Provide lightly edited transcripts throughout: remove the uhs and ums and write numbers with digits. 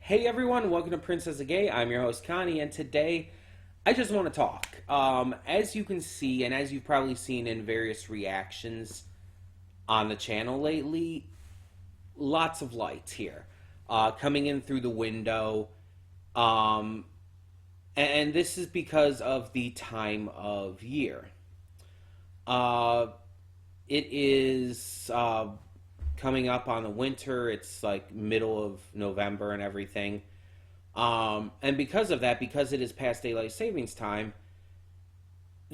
Hey everyone, welcome to Princess of Gay. I'm your host Connie, and today I just want to talk. As you can see, and as you've probably seen in various reactions on the channel lately, lots of lights here coming in through the window. Um, and this is because of the time of year. Uh, it is coming up on the winter. It's like middle of November and everything. And because of that, because it is past daylight savings time,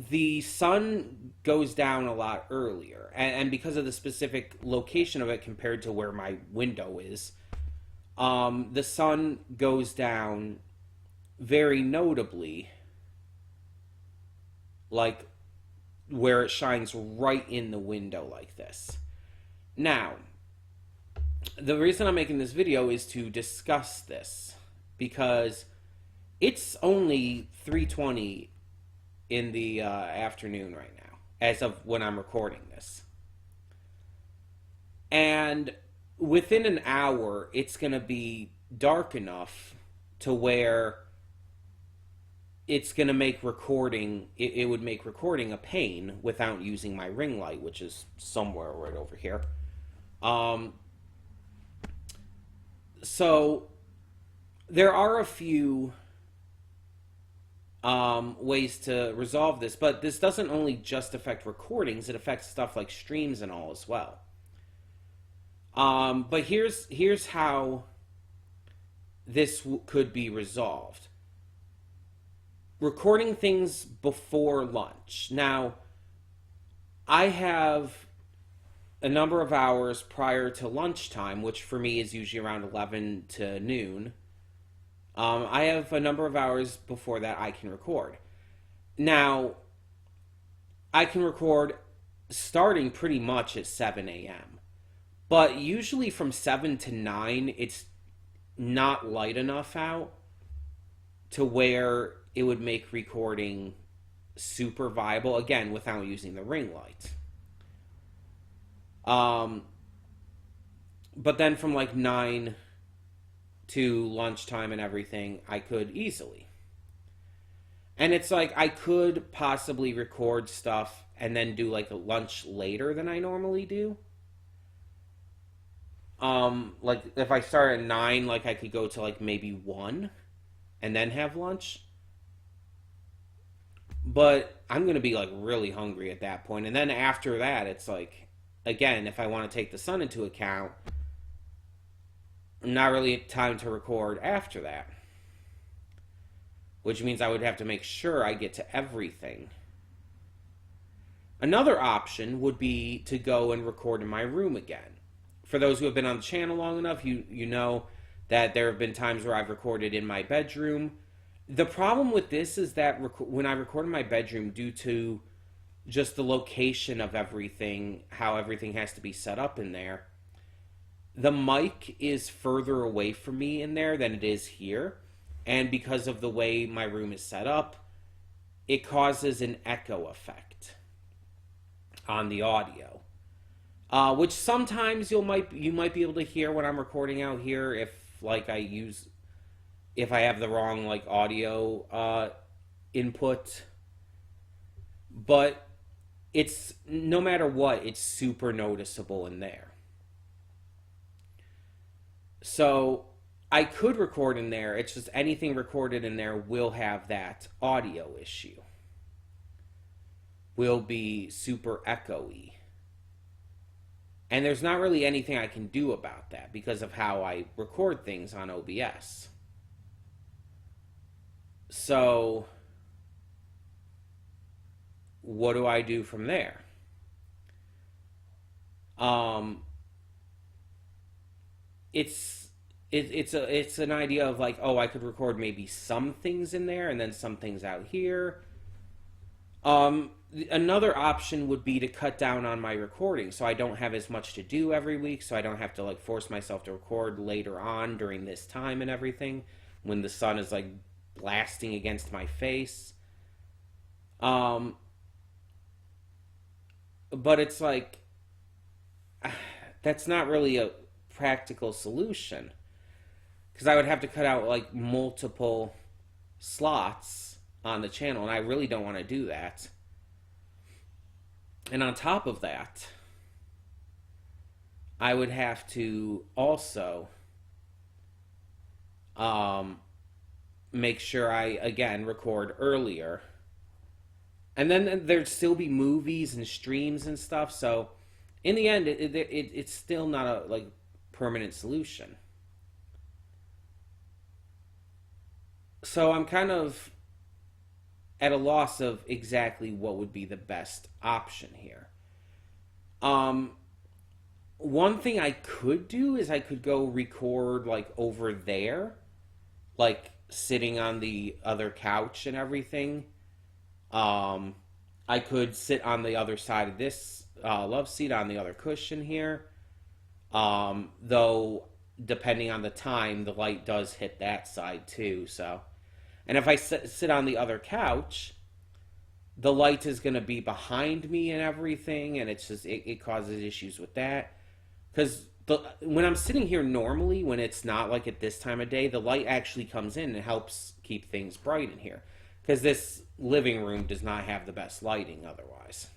the sun goes down a lot earlier. And because of the specific location of it compared to where my window is, the sun goes down very notably, like where it shines right in the window like this. Now, the reason I'm making this video is to discuss this because it's only 3:20 in the afternoon right now, as of when I'm recording this. And within an hour, it's going to be dark enough to where it's going to make recording, it would make recording a pain without using my ring light, which is somewhere right over here. So there are a few ways to resolve this, but this doesn't only just affect recordings, it affects stuff like streams and all as well. But here's how this could be resolved. Recording things before lunch. Now, I have a number of hours prior to lunchtime, which for me is usually around 11 to noon. I have a number of hours before that I can record. Now, I can record starting pretty much at 7 a.m. But usually from 7 to 9, it's not light enough out to where it would make recording super viable, again, without using the ring light. But then from like 9 to lunchtime and everything, I could easily. And it's like I could possibly record stuff and then do like a lunch later than I normally do. Like if I start at 9, like I could go to like maybe 1 and then have lunch. But I'm going to be like really hungry at that point. And then after that, it's like, again, if I want to take the sun into account, not really time to record after that. Which means I would have to make sure I get to everything. Another option would be to go and record in my room again. For those who have been on the channel long enough, you know that there have been times where I've recorded in my bedroom. The problem with this is that when I record in my bedroom, due to just the location of everything, how everything has to be set up in there, the mic is further away from me in there than it is here. And because of the way my room is set up, it causes an echo effect on the audio. Which sometimes you might be able to hear when I'm recording out here if I have the wrong like audio input. But it's, no matter what, it's super noticeable in there. So I could record in there, it's just anything recorded in there will have that audio issue. Will be super echoey. And there's not really anything I can do about that because of how I record things on OBS. So, what do I do from there? It's an idea of like, oh, I could record maybe some things in there and then some things out here. Another option would be to cut down on my recording so I don't have as much to do every week, so I don't have to like force myself to record later on during this time and everything when the sun is like blasting against my face. But it's like that's not really a practical solution. because I would have to cut out like multiple slots on the channel, and I really don't want to do that. And on top of that, I would have to also make sure I, again, record earlier. And then there'd still be movies and streams and stuff. So in the end, it's still not a like permanent solution. So I'm kind of at a loss of exactly what would be the best option here. One thing I could do is I could go record like over there, like sitting on the other couch and everything. I could sit on the other side of this love seat on the other cushion here. Though depending on the time, the light does hit that side too. So, and if I sit on the other couch, the light is going to be behind me and everything, and it's just it causes issues with that. Because when I'm sitting here normally, when it's not like at this time of day, the light actually comes in and helps keep things bright in here. Because this living room does not have the best lighting otherwise.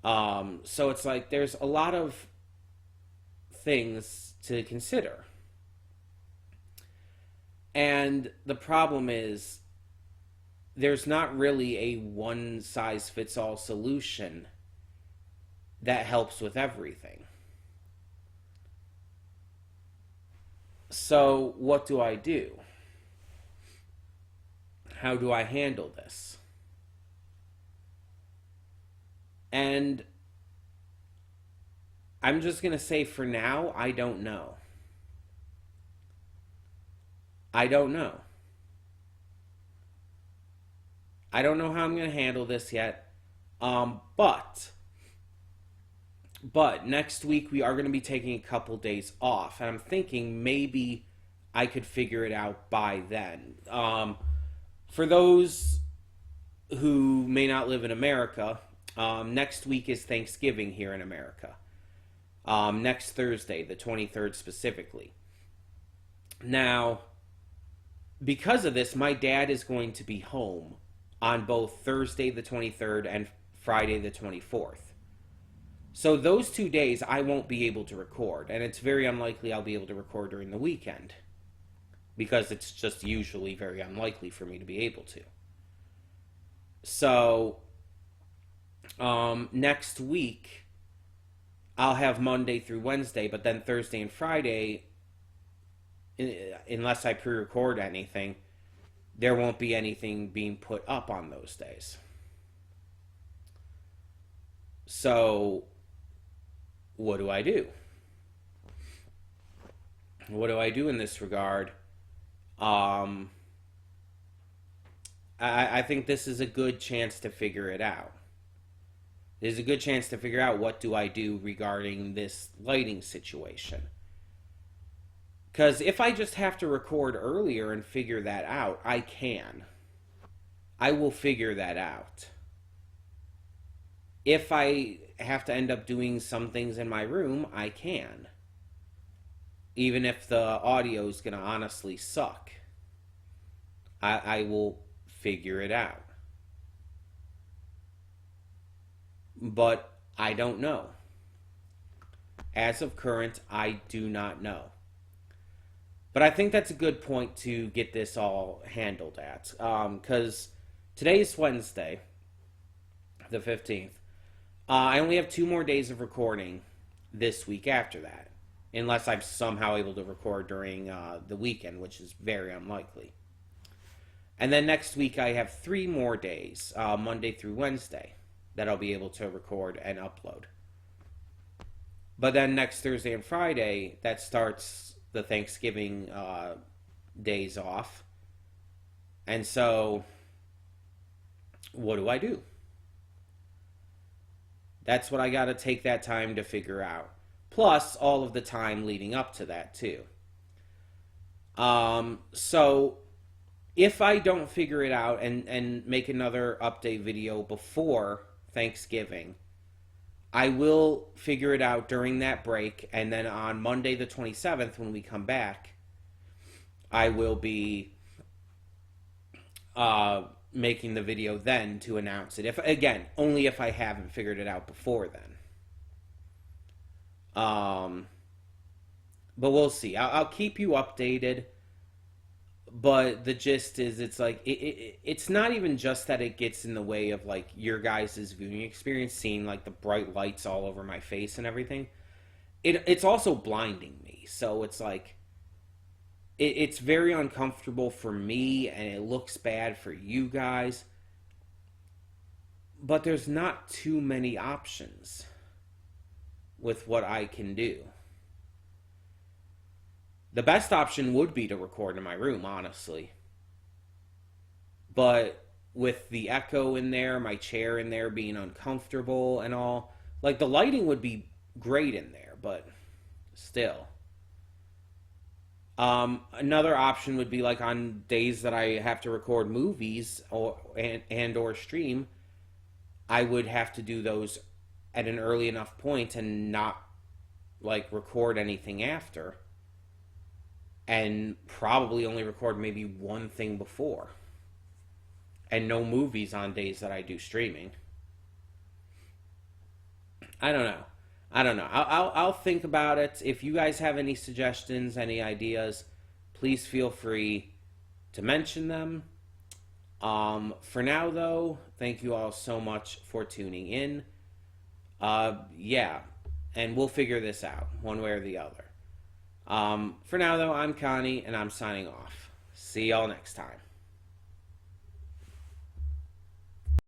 So it's like there's a lot of things to consider. And the problem is there's not really a one-size-fits-all solution that helps with everything. So what do I do? How do I handle this? And I'm just going to say for now, I don't know. I don't know. I don't know how I'm going to handle this yet. But next week we are going to be taking a couple days off. And I'm thinking maybe I could figure it out by then. For those who may not live in America, next week is Thanksgiving here in America. Next Thursday, the 23rd specifically. Now, because of this, my dad is going to be home on both Thursday the 23rd and Friday the 24th. So those 2 days I won't be able to record, and it's very unlikely I'll be able to record during the weekend, because it's just usually very unlikely for me to be able to. So, next week, I'll have Monday through Wednesday, but then Thursday and Friday, unless I pre-record anything, there won't be anything being put up on those days. So, what do I do? What do I do in this regard? I think this is a good chance to figure it out. There's a good chance to figure out what do I do regarding this lighting situation. Because if I just have to record earlier and figure that out, I can. I will figure that out. If I have to end up doing some things in my room, I can. Even if the audio is going to honestly suck. I will figure it out. But I don't know. As of current, I do not know. But I think that's a good point to get this all handled at. Because today's Wednesday, the 15th. I only have 2 more days of recording this week after that. Unless I'm somehow able to record during the weekend, which is very unlikely. And then next week I have 3 more days, Monday through Wednesday, that I'll be able to record and upload. But then next Thursday and Friday, that starts the Thanksgiving days off. And so, what do I do? That's what I got to take that time to figure out. Plus, all of the time leading up to that, too. So, if I don't figure it out and make another update video before Thanksgiving, I will figure it out during that break, and then on Monday the 27th, when we come back, I will be making the video then to announce it. If again, only if I haven't figured it out before then. But we'll see. I'll keep you updated. But the gist is, it's like it's not even just that it gets in the way of like your guys' viewing experience, seeing like the bright lights all over my face and everything. It's also blinding me. So it's like it's very uncomfortable for me, and it looks bad for you guys. But there's not too many options with what I can do. The best option would be to record in my room, honestly. But with the echo in there, my chair in there being uncomfortable and all, like the lighting would be great in there, but still. Another option would be like on days that I have to record movies or stream, I would have to do those at an early enough point and not like record anything after. And probably only record maybe one thing before. And no movies on days that I do streaming. I don't know. I'll think about it. If you guys have any suggestions, any ideas, please feel free to mention them. For now, though, thank you all so much for tuning in. Yeah, and we'll figure this out one way or the other. For now, though, I'm Connie, and I'm signing off. See y'all next time.